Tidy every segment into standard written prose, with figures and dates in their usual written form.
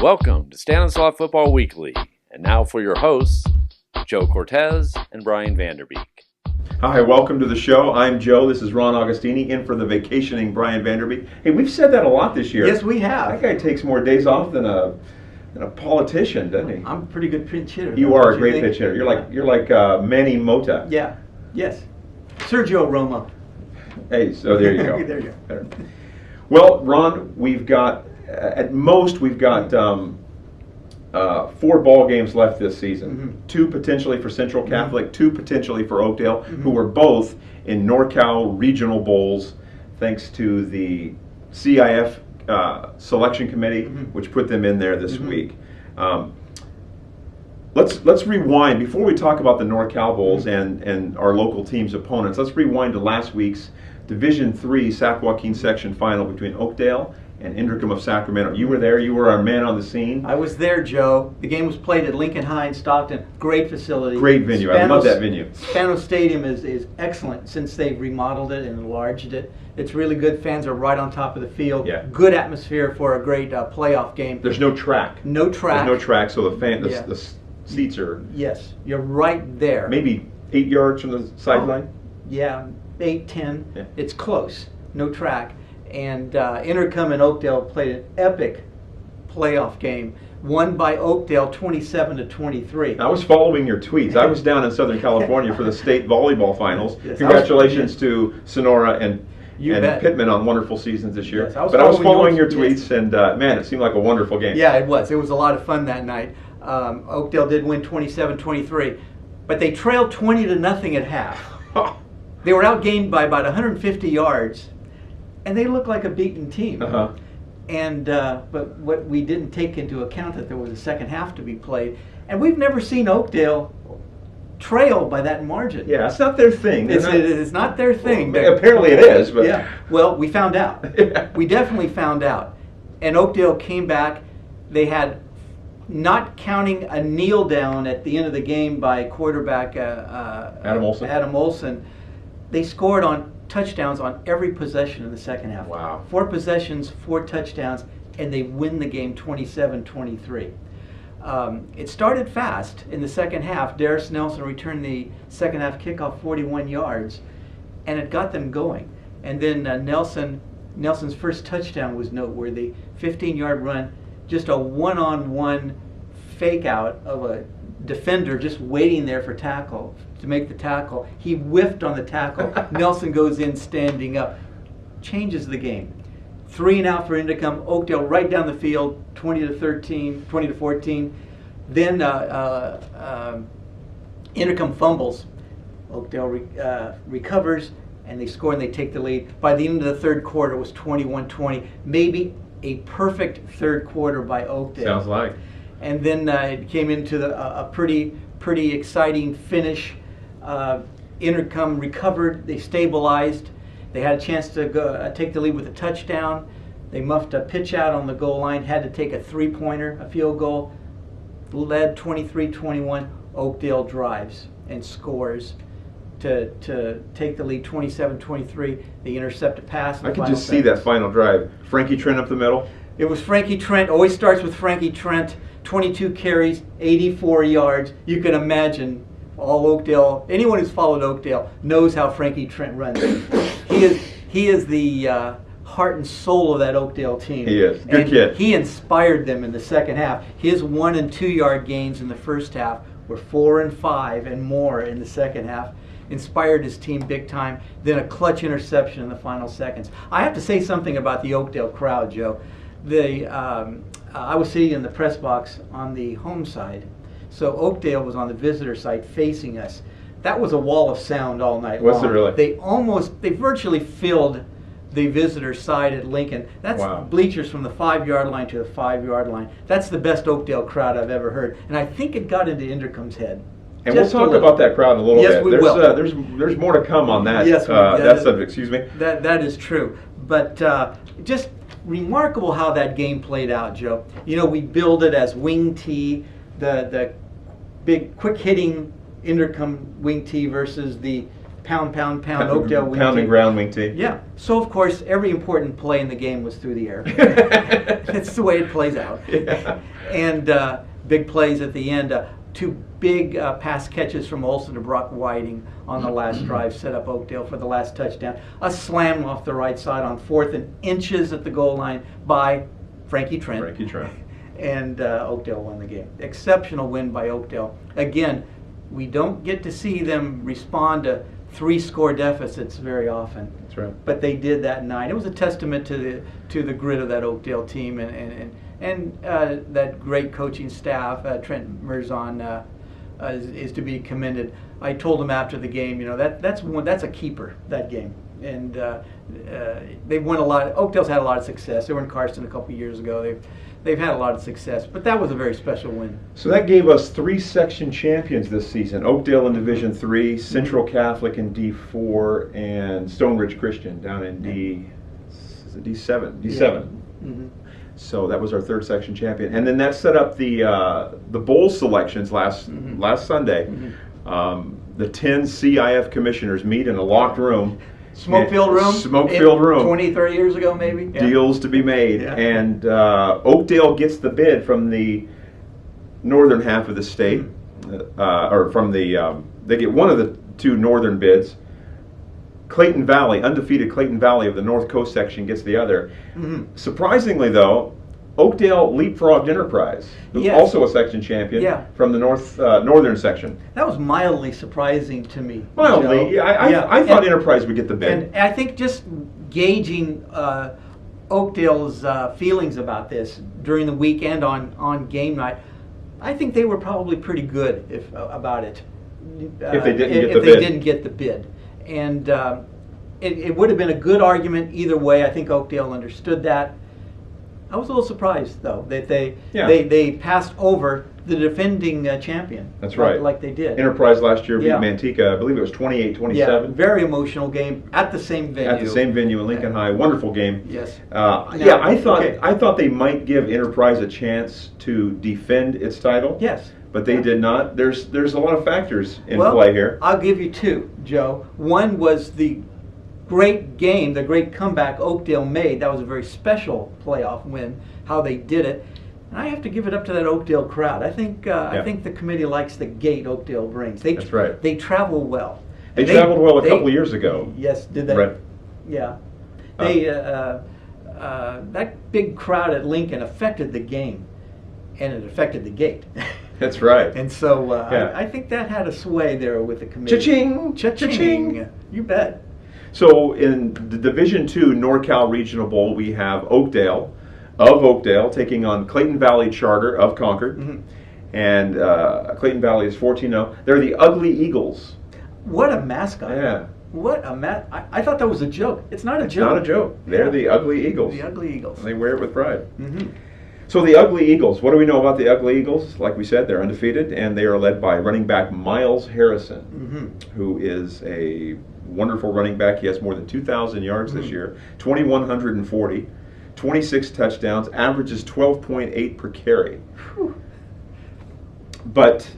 Welcome to Stanislaus Football Weekly, and now for your hosts, Joe Cortez and Brian Vanderbeek. Hi, welcome to the show. I'm Joe. This is Ron Agostini, in for the vacationing Brian Vanderbeek. Hey, we've said that a lot this year. Yes, we have. That guy takes more days off than a politician, doesn't he? I'm a pretty good pinch hitter. You are a great pitch hitter. You're like Manny Mota. Yeah. Yes. Sergio Romo. Hey, so there you go. There you go. Well, Ron, we've got at most 4 ball games left this season. Mm-hmm. 2 potentially for Central Catholic, Mm-hmm. 2 potentially for Oakdale, who were both in NorCal regional bowls, thanks to the CIF selection committee, which put them in there this week. Let's rewind before we talk about the NorCal bowls and our local team's opponents. Let's rewind to last week's Division III Sac Joaquin section final between Oakdale and Inderkum of Sacramento. You were there. You were our man on the scene. I was there, Joe. The game was played at Lincoln High in Stockton. Great facility. Great venue. I love that venue. Spanos Stadium is excellent since they've remodeled it and enlarged it. It's really good. Fans are right on top of the field. Yeah. Good atmosphere for a great playoff game. There's no track. No track. There's no track, so the seats are Yes, you're right there. maybe 8 yards from the sideline. Yeah, 8, 10. Yeah. It's close. No track. And Inderkum and Oakdale played an epic playoff game, won by Oakdale 27-23. I was following your tweets. I was down in Southern California for the state volleyball finals. Yes, Congratulations to Sonora and bet. Pittman on wonderful seasons this year. Yes, I was but I was following following your yours. tweets, and man, it seemed like a wonderful game. Yeah, it was. It was a lot of fun that night. Oakdale did win 27-23, but they trailed 20-0 at half. They were outgained by about 150 yards, and they looked like a beaten team. Uh-huh. And but what we didn't take into account that there was a second half to be played, and we've never seen Oakdale trail by that margin. Yeah, it's not their thing. It's not their thing. Well, apparently it is, but Yeah. Well, we found out. We definitely found out. And Oakdale came back. They had, not counting a kneel down at the end of the game by quarterback Adam Olson, they scored on touchdowns on every possession in the second half. Wow. 4 possessions, 4 touchdowns, and they win the game 27-23. It started fast in the second half. Darius Nelson returned the second half kickoff 41 yards, and it got them going. And then Nelson's first touchdown was noteworthy. 15-yard run, just a one-on-one fake out of a defender just waiting there for tackle, to make the tackle. He whiffed on the tackle. Nelson goes in standing up. Changes the game. 3 and out for Inderkum. Oakdale right down the field, 20-14. Then Inderkum fumbles. Oakdale recovers, and they score and they take the lead. By the end of the third quarter, it was 21-20. Maybe a perfect third quarter by Oakdale. Sounds like. And then it came into a pretty exciting finish. Inderkum recovered. They stabilized. They had a chance to go take the lead with a touchdown. They muffed a pitch out on the goal line. Had to take a 3-pointer, a field goal. Led 23-21. Oakdale drives and scores to take the lead 27-23. They intercept a pass. I could just see that final drive. Frankie Trent up the middle. It was Frankie Trent. Always starts with Frankie Trent. 22 carries, 84 yards. You can imagine all Oakdale, anyone who's followed Oakdale knows how Frankie Trent runs. He is the heart and soul of that Oakdale team. He is. Good kid. He inspired them in the second half. His 1 and 2 yard gains in the first half were 4 and 5 and more in the second half. Inspired his team big time. Then a clutch interception in the final seconds. I have to say something about the Oakdale crowd, Joe. I was sitting in the press box on the home side, so Oakdale was on the visitor side facing us. That was a wall of sound all night long. Was it really? They virtually filled the visitor side at Lincoln. That's Wow. bleachers from the 5-yard line to the 5-yard line. That's the best Oakdale crowd I've ever heard, and I think it got into Inderkum's head. And we'll talk about that crowd in a little Yes, bit. we will. There's more to come on that. Yes, that subject. Excuse me. That is true, but just remarkable how that game played out, Joe. You know, we billed it as wing T, the big quick hitting Inderkum wing T versus the pound, Oakdale wing pound team. and ground wing team. Yeah. So, of course, every important play in the game was through the air. That's the way it plays out. Yeah. And big plays at the end. Two big pass catches from Olsen to Brock Whiting on the last drive set up Oakdale for the last touchdown. A slam off the right side on 4th and inches at the goal line by Frankie Trent. And Oakdale won the game. Exceptional win by Oakdale. Again, we don't get to see them respond to 3-score deficits very often. That's right. But they did that night. It was a testament to the grit of that Oakdale team and that great coaching staff. Trent Merzon is to be commended. I told him after the game, that's a keeper, that game. And they've won a lot. Oakdale's had a lot of success. They were in Carson a couple years ago. They've had a lot of success, but that was a very special win. So that gave us 3 section champions this season: Oakdale in Division III, Central Catholic in D4, and Stone Ridge Christian down in D7. D7. Mm-hmm. So that was our 3rd section champion, and then that set up the bowl selections last Sunday. Mm-hmm. The 10 CIF commissioners meet in a locked room. Smoke-filled room? Smoke-filled room. 20, 30 years ago, maybe? Yeah. Deals to be made. Yeah. And Oakdale gets the bid from the northern half of the state, or from the, they get one of the 2 northern bids. Clayton Valley, undefeated Clayton Valley of the North Coast section, gets the other. Mm-hmm. Surprisingly, though, Oakdale leapfrogged Enterprise, who's also a section champion, from the northern section. That was mildly surprising to me. Mildly, I thought Enterprise would get the bid. And I think just gauging Oakdale's feelings about this during the weekend on game night, I think they were probably pretty good about it. If they didn't get the bid. And it would have been a good argument either way. I think Oakdale understood that. I was a little surprised, though, that they passed over the defending champion. That's right. Like they did. Enterprise last year beat Manteca, I believe it was 28-27. Yeah, very emotional game at the same venue. At the same venue in Lincoln High. Wonderful game. Yes. I thought they might give Enterprise a chance to defend its title. Yes. But they did not. There's a lot of factors in play here. I'll give you 2, Joe. One was the great game, the great comeback Oakdale made. That was a very special playoff win, how they did it. And I have to give it up to that Oakdale crowd. I think the committee likes the gate Oakdale brings. That's right. They travel well. They traveled well a couple of years ago. Yes, did they? Right. Yeah. That big crowd at Lincoln affected the game, and it affected the gate. That's right. And so I think that had a sway there with the committee. Cha-ching! Cha-ching! You bet. So in the Division II NorCal Regional Bowl, we have Oakdale taking on Clayton Valley Charter of Concord. Mm-hmm. And Clayton Valley is 14-0. They're the Ugly Eagles. What a mascot. Yeah. What a I thought that was a joke. It's not a joke. It's not a joke. They're the Ugly Eagles. The Ugly Eagles. And they wear it with pride. Mm-hmm. So the Ugly Eagles, what do we know about the Ugly Eagles? Like we said, they're undefeated, and they are led by running back Miles Harrison, who is a wonderful running back. He has more than 2,000 yards this year, 2,140, 26 touchdowns, averages 12.8 per carry. Whew. But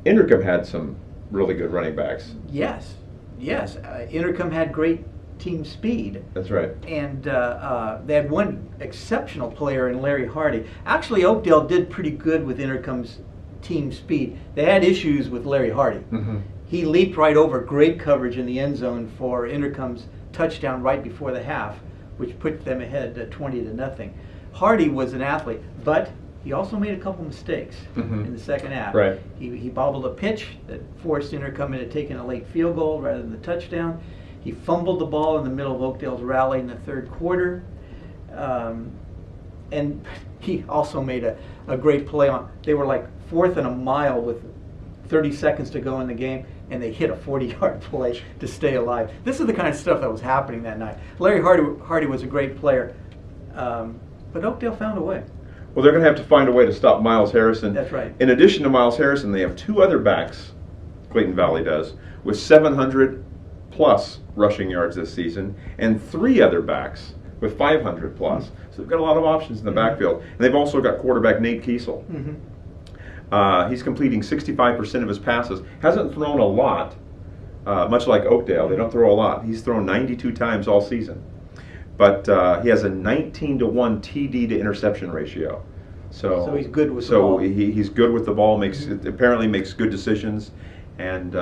Inderkum had some really good running backs. Yes. Inderkum had great team speed. That's right. And they had one exceptional player in Larry Hardy. Actually, Oakdale did pretty good with Inderkum's team speed. They had issues with Larry Hardy. Mm-hmm. He leaped right over great coverage in the end zone for Inderkum's touchdown right before the half, which put them ahead 20-0. Hardy was an athlete, but he also made a couple mistakes in the second half. Right. He bobbled a pitch that forced Inderkum into taking a late field goal rather than the touchdown. He fumbled the ball in the middle of Oakdale's rally in the third quarter. And he also made a great play on, they were like 4th and a mile with 30 seconds to go in the game, and they hit a 40-yard play to stay alive. This is the kind of stuff that was happening that night. Larry Hardy was a great player, but Oakdale found a way. Well, they're going to have to find a way to stop Miles Harrison. That's right. In addition to Miles Harrison, they have 2 other backs, Clayton Valley does, with 700-plus rushing yards this season, and 3 other backs with 500-plus. So they've got a lot of options in the backfield. And they've also got quarterback Nate Kiesel. He's completing 65% of his passes. Hasn't thrown a lot, much like Oakdale, they don't throw a lot. He's thrown 92 times all season. But he has a 19-to-1 TD to interception ratio. So he's good with the ball. So he's good with the ball, apparently makes good decisions, and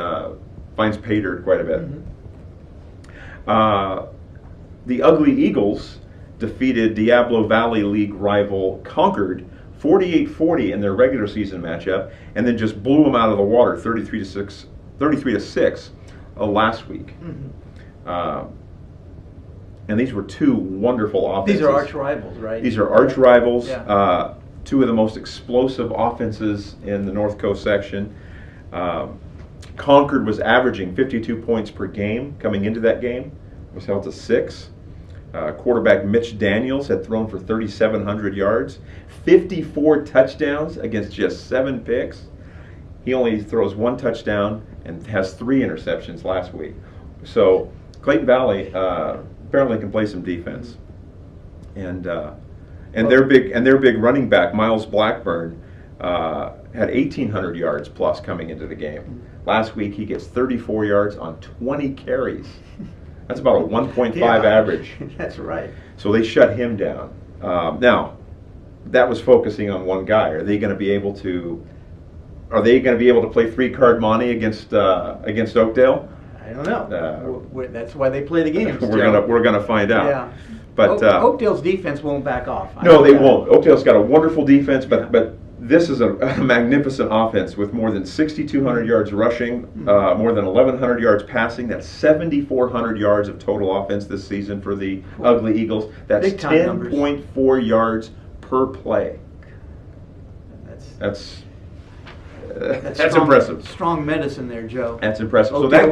finds pay dirt quite a bit. The Ugly Eagles defeated Diablo Valley League rival Concord 48-40 in their regular season matchup, and then just blew them out of the water 33-6 last week. And these were two wonderful offenses. These are arch rivals, right? These are arch rivals. Yeah. Two of the most explosive offenses in the North Coast section. Concord was averaging 52 points per game coming into that game. Was held to 6. Quarterback Mitch Daniels had thrown for 3,700 yards, 54 touchdowns against just 7 picks. He only throws 1 touchdown and has 3 interceptions last week. So Clayton Valley apparently can play some defense, and their big running back Miles Blackburn had 1,800 yards plus coming into the game. Last week he gets 34 yards on 20 carries. That's about a 1.5 average. That's right. So they shut him down. Now, that was focusing on one guy. Are they going to be able to play 3-card monte against Oakdale? I don't know. That's why they play the games. We're gonna find out. Yeah. But Oakdale's defense won't back off. No, they won't. Oakdale's got a wonderful defense, but this is a magnificent offense with more than 6,200 yards rushing, more than 1,100 yards passing. That's 7,400 yards of total offense this season for the Ugly Eagles. That's 10.4 yards per play. That's impressive. Strong medicine there, Joe. That's impressive. Oakdale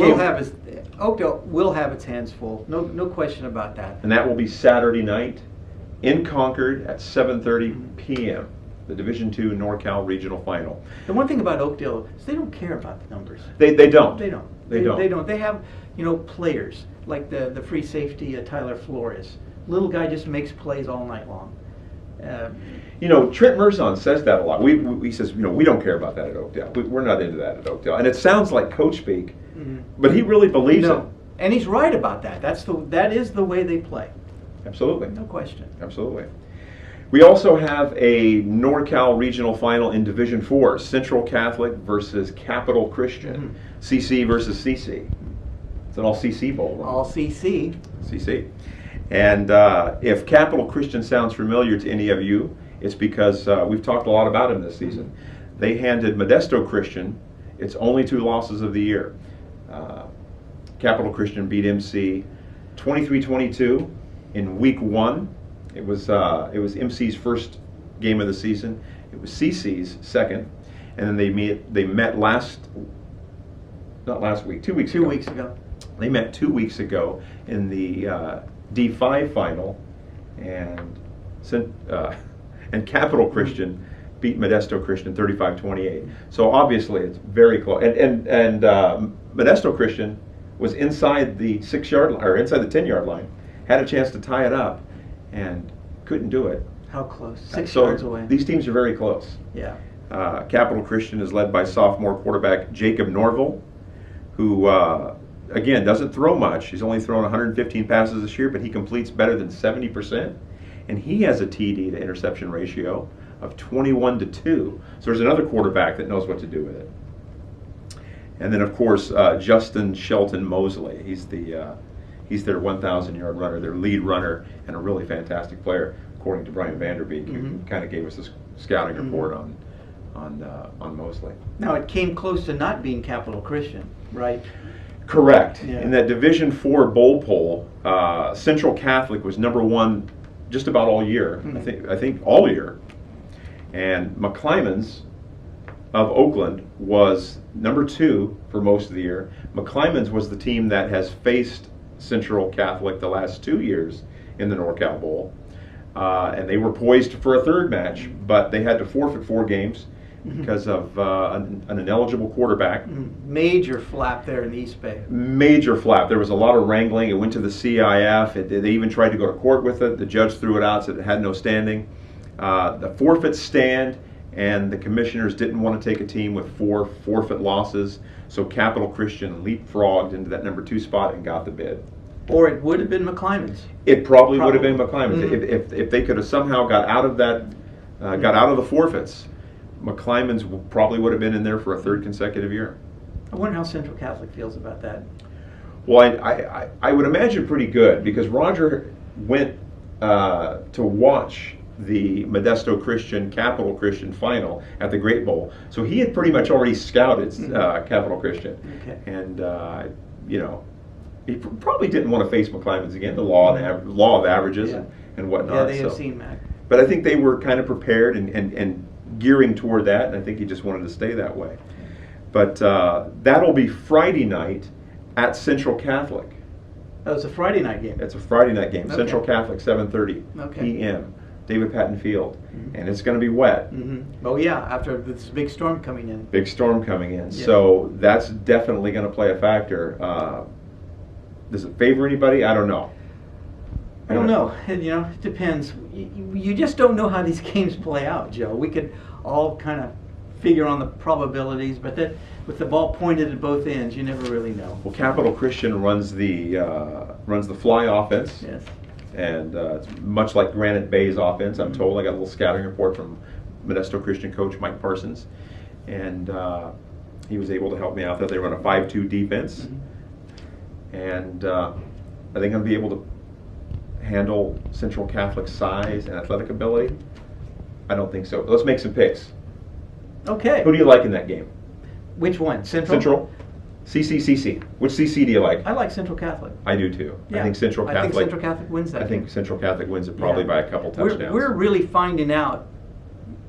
will have its hands full. No question about that. And that will be Saturday night in Concord at 7:30 p.m. The Division II NorCal Regional Final. The one thing about Oakdale is they don't care about the numbers. They don't. They don't. They have players like the free safety Tyler Flores. Little guy just makes plays all night long. Trent Merzon says that a lot. He says, we don't care about that at Oakdale. We're not into that at Oakdale. And it sounds like coach speak, but he really believes it. And he's right about that. That is the way they play. Absolutely. No question. Absolutely. We also have a NorCal Regional Final in Division 4, Central Catholic versus Capital Christian, CC versus CC. It's an all-CC bowl. Right? All CC. CC. And if Capital Christian sounds familiar to any of you, it's because we've talked a lot about them this season. They handed Modesto Christian its only 2 losses of the year. Capital Christian beat MC 23-22 in week 1. It was MC's first game of the season. It was CC's second, and then they met 2 weeks ago. They met 2 weeks ago in the D5 final, and Capital Christian beat Modesto Christian 35-28. So obviously it's very close. And Modesto Christian was inside the 6-yard line, or inside the 10-yard line, had a chance to tie it up, and couldn't do it. How close? 6 yards away. These teams are very close. Yeah. Capital Christian is led by sophomore quarterback Jacob Norville, who again doesn't throw much. He's only thrown 115 passes this year, but he completes better than 70%, and he has a TD to interception ratio of 21-2. So there's another quarterback that knows what to do with it. And then of course Justin Shelton Mosley. He's their 1,000-yard runner, their lead runner, and a really fantastic player, according to Brian Vanderbeek, who kind of gave us this scouting report on Mosley. Now it came close to not being Capital Christian, right? Correct. Yeah. In that Division 4 bowl poll, Central Catholic was number 1 just about all year. I think all year. And McClymonds of Oakland was number 2 for most of the year. McClymonds was the team that has faced Central Catholic the last 2 years in the NorCal Bowl. And they were poised for a third match, but they had to forfeit 4 games because of an ineligible quarterback. Major flap there in the East Bay. Major flap. There was a lot of wrangling. It went to the CIF. They even tried to go to court with it. The judge threw it out, said it had no standing. The forfeits stand, and the commissioners didn't want to take a team with 4 forfeit losses, so Capital Christian leapfrogged into that number 2 spot and got the bid. Or it would have been McClymonds. It probably would have been McClymonds. Mm-hmm. If they could have somehow got out of that, got out of the forfeits, McClymonds probably would have been in there for a 3rd consecutive year. I wonder how Central Catholic feels about that. Well, I would imagine pretty good, because Roger went to watch the Modesto Christian Capital Christian final at the Great Bowl, so he had pretty much already scouted Capital Christian. Okay. And you know, he probably didn't want to face McClymonds again, the law of averages and whatnot. Yeah, they have seen Mac. But I think they were kind of prepared and gearing toward that, and I think he just wanted to stay that way. But that'll be Friday night at Central Catholic. Oh, it's a Friday night game. It's a Friday night game. Okay. Central Catholic, 7:30 p.m. David Patton Field, and it's going to be wet. Mm-hmm. Oh yeah, after this big storm coming in. Big storm coming in, Yeah. so that's definitely going to play a factor. Does it favor anybody? I don't know. I don't know. You know, it depends. You just don't know how these games play out, Joe. We could all kind of figure on the probabilities, but that with the ball pointed at both ends, you never really know. Well, Capital Christian runs the fly offense. Yes. And it's much like Granite Bay's offense, I'm told. I got a little scouting report from Modesto Christian coach Mike Parsons, and he was able to help me out there. They run a 5-2 defense, and are they going to be able to handle Central Catholic's size and athletic ability? I don't think so. But let's make some picks. Okay. Who do you like in that game? Which one? Central? Central? CC. Which CC do you like? I like Central Catholic. I do too. Yeah. I think Central Catholic wins that. I think Central Catholic wins it probably by a couple touchdowns. We're really finding out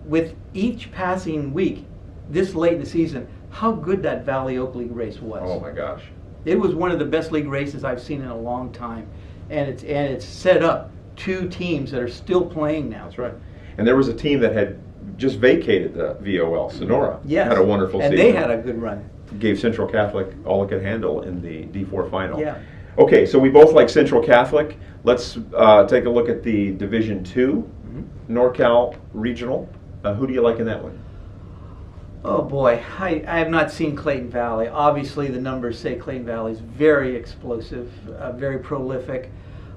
with each passing week, this late in the season, how good that Valley Oak League race was. Oh my gosh. It was one of the best league races I've seen in a long time, and it's set up 2 teams that are still playing now. That's right. And there was a team that had just vacated the VOL, Sonora. Yes. Had a wonderful season. And they had a good run. Gave Central Catholic all it could handle in the D4 final. Yeah. Okay, so we both like Central Catholic. Let's take a look at the Division II, NorCal Regional. Who do you like in that one? Oh boy, I have not seen Clayton Valley. Obviously the numbers say Clayton Valley is very explosive, very prolific.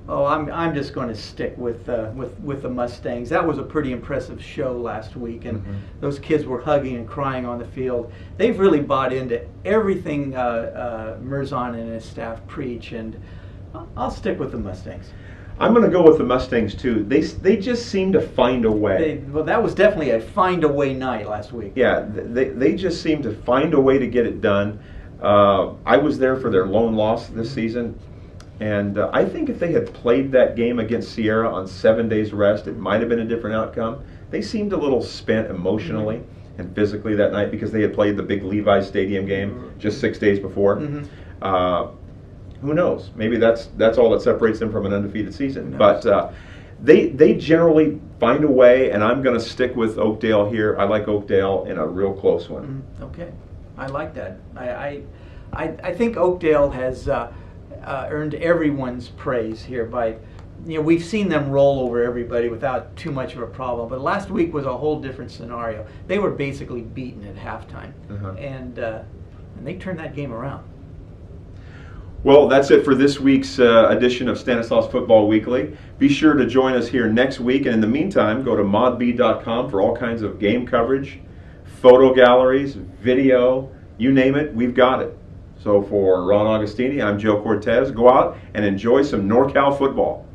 Oh, I'm just going to stick with the Mustangs. That was a pretty impressive show last week, and those kids were hugging and crying on the field. They've really bought into everything Merzon and his staff preach, and I'll stick with the Mustangs. I'm going to go with the Mustangs too. They just seem to find a way. Well, that was definitely a find-a-way night last week. Yeah, they just seem to find a way to get it done. I was there for their lone loss this season. And I think if they had played that game against Sierra on 7 days rest, it might have been a different outcome. They seemed a little spent emotionally and physically that night because they had played the big Levi's Stadium game just 6 days before. Who knows? Maybe that's all that separates them from an undefeated season. But they generally find a way, and I'm going to stick with Oakdale here. I like Oakdale in a real close one. Okay, I like that. I think Oakdale has earned everyone's praise here by, we've seen them roll over everybody without too much of a problem. But last week was a whole different scenario. They were basically beaten at halftime, and they turned that game around. Well, that's it for this week's edition of Stanislaus Football Weekly. Be sure to join us here next week, and in the meantime, go to modb.com for all kinds of game coverage, photo galleries, video, you name it, we've got it. So for Ron Agostini, I'm Joe Cortez. Go out and enjoy some NorCal football.